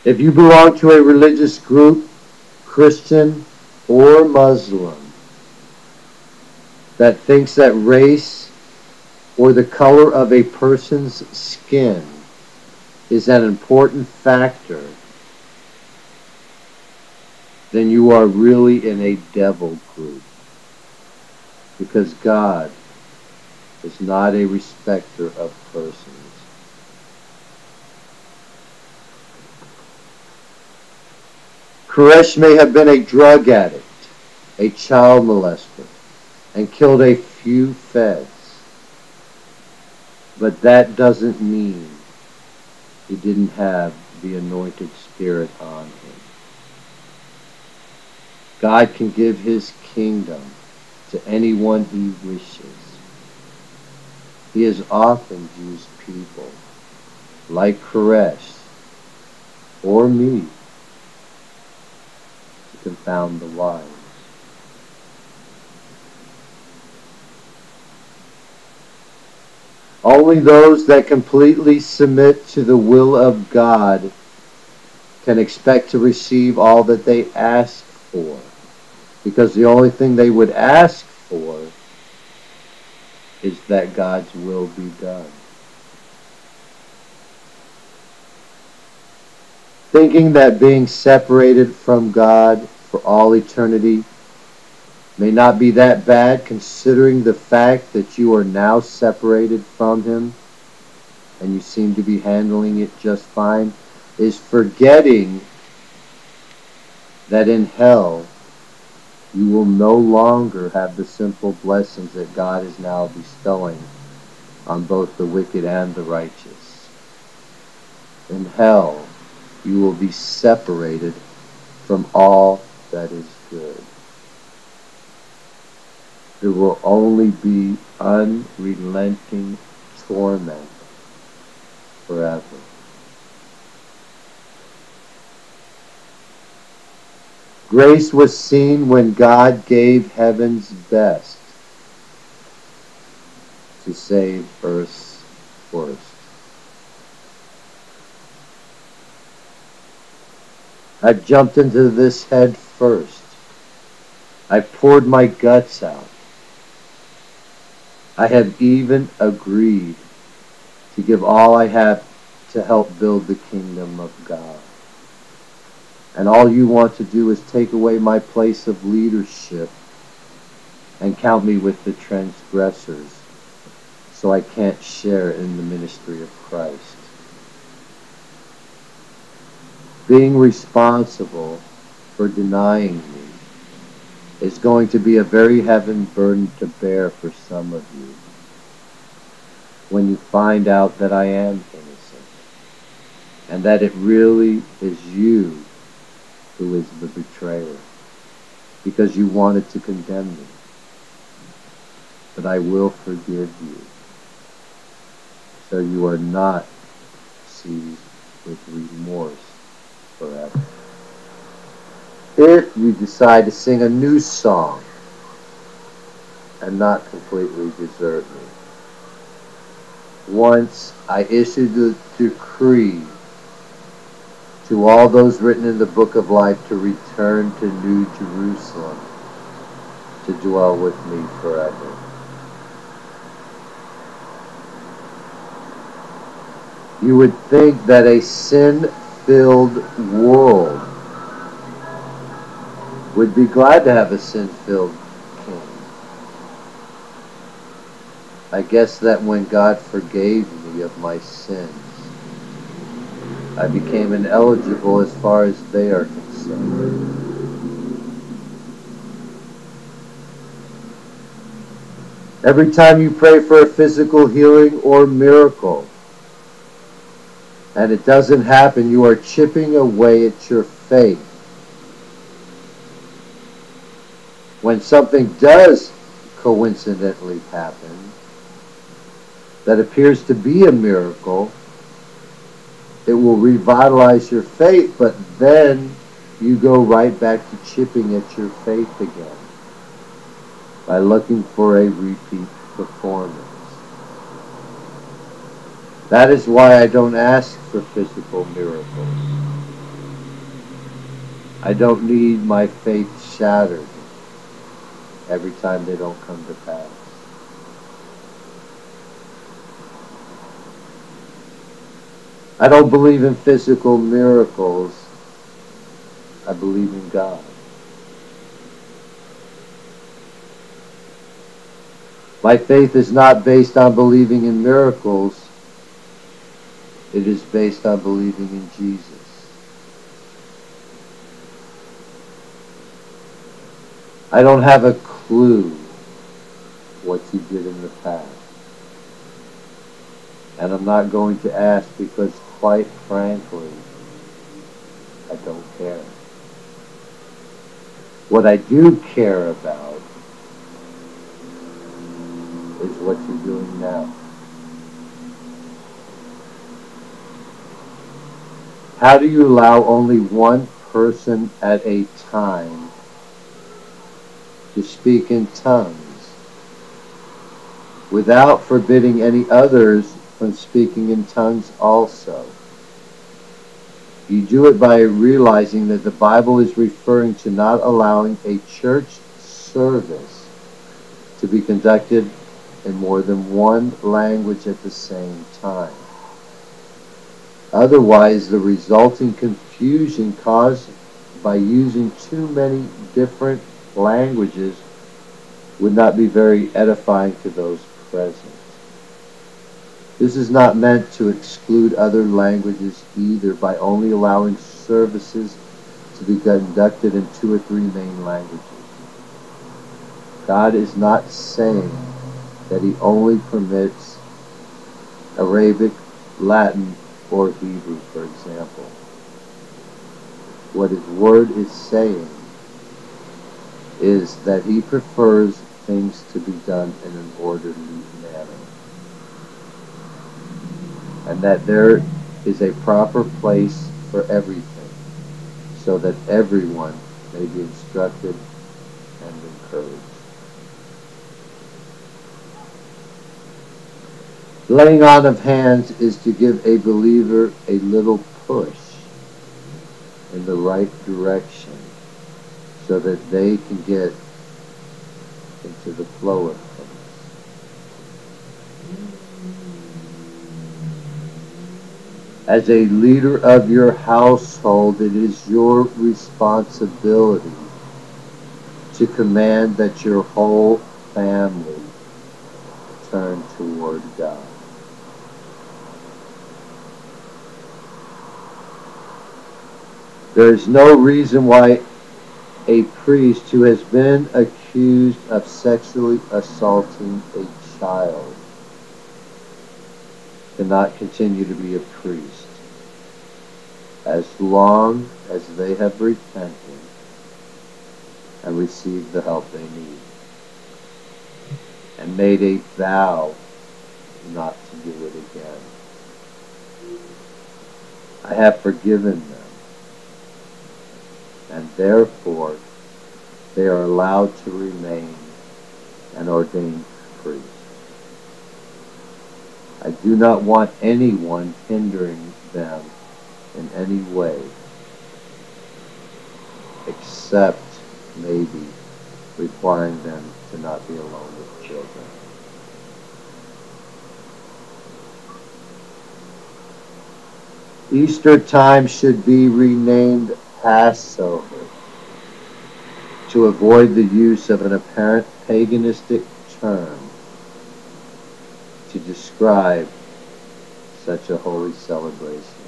If you belong to a religious group, Christian or Muslim, that thinks that race or the color of a person's skin is an important factor, then you are really in a devil group, because God is not a respecter of persons. Quraysh may have been a drug addict, a child molester, and killed a few feds, but that doesn't mean he didn't have the anointed spirit on him. God can give his kingdom to anyone he wishes. He has often used people like Quraysh or me to confound the wise. Only those that completely submit to the will of God can expect to receive all that they ask for, because the only thing they would ask for is that God's will be done. Thinking that being separated from God for all eternity may not be that bad, considering the fact that you are now separated from him and you seem to be handling it just fine, is forgetting that in hell you will no longer have the simple blessings that God is now bestowing on both the wicked and the righteous. In hell you will be separated from all that is good. There will only be unrelenting torment forever. Grace was seen when God gave heaven's best to save earth's worst. I've jumped into this head first. I've poured my guts out. I have even agreed to give all I have to help build the kingdom of God. And all you want to do is take away my place of leadership and count me with the transgressors, so I can't share in the ministry of Christ. Being responsible for denying me is going to be a very heavy burden to bear for some of you when you find out that I am innocent and that it really is you who is the betrayer, because you wanted to condemn me. But I will forgive you, so you are not seized with remorse forever. If you decide to sing a new song and not completely desert me, once I issued the decree to all those written in the book of life to return to New Jerusalem to dwell with me forever. You would think that a sin-filled world would be glad to have a sin-filled king. I guess that when God forgave me of my sins, I became ineligible as far as they are concerned. Every time you pray for a physical healing or miracle, and it doesn't happen, you are chipping away at your faith. When something does coincidentally happen that appears to be a miracle, it will revitalize your faith, but then you go right back to chipping at your faith again by looking for a repeat performance. That is why I don't ask for physical miracles. I don't need my faith shattered every time they don't come to pass. I don't believe in physical miracles. I believe in God. My faith is not based on believing in miracles. It is based on believing in Jesus. I don't have a clue what you did in the past. And I'm not going to ask because, quite frankly, I don't care. What I do care about is what you're doing now. How do you allow only one person at a time to speak in tongues without forbidding any others from speaking in tongues also? You do it by realizing that the Bible is referring to not allowing a church service to be conducted in more than one language at the same time. Otherwise, the resulting confusion caused by using too many different languages would not be very edifying to those present. This is not meant to exclude other languages either by only allowing services to be conducted in 2 or 3 main languages. God is not saying that He only permits Arabic, Latin, or Hebrew, for example. What His Word is saying is that He prefers things to be done in an orderly manner, and that there is a proper place for everything, so that everyone may be instructed and encouraged. Laying on of hands is to give a believer a little push in the right direction so that they can get into the flow of things. As a leader of your household, it is your responsibility to command that your whole family turn toward God. There is no reason why a priest who has been accused of sexually assaulting a child cannot continue to be a priest as long as they have repented and received the help they need and made a vow not to do it again. I have forgiven them, and therefore they are allowed to remain an ordained priest. I do not want anyone hindering them in any way, except maybe requiring them to not be alone with children. Easter time should be renamed Passover to avoid the use of an apparent paganistic term to describe such a holy celebration.